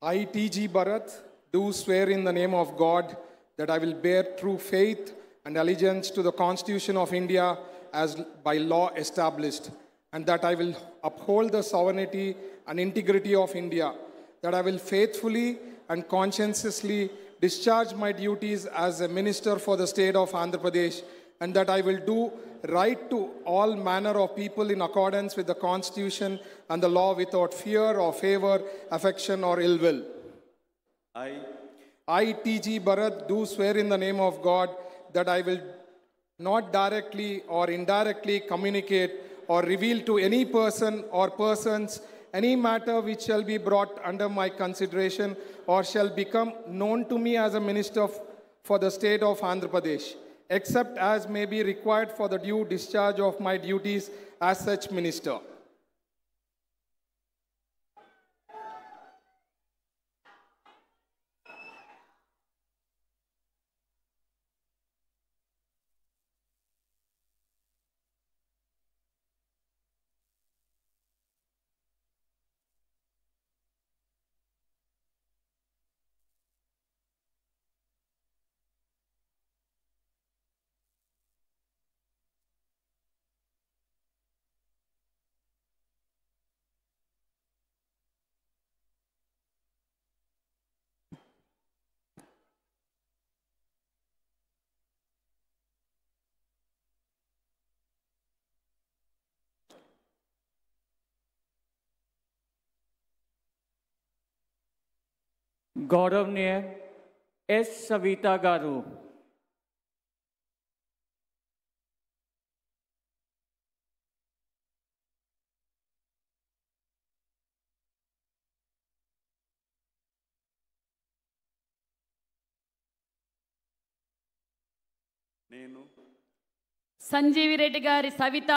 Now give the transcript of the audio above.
I, T.G. Bharat, do swear in the name of God that I will bear true faith and allegiance to the Constitution of India as by law established, and that I will uphold the sovereignty and integrity of India, that I will faithfully and conscientiously discharge my duties as a minister for the state of Andhra Pradesh, and that I will do right to all manner of people in accordance with the Constitution and the law without fear or favor, affection or ill will. I, T.G. Bharat, do swear in the name of God that I will not directly or indirectly communicate or reveal to any person or persons any matter which shall be brought under my consideration or shall become known to me as a minister for the state of Andhra Pradesh, except as may be required for the due discharge of my duties as such minister. गौरवनीय S Savita garu. Sanjeevi Reddy గారి సవిత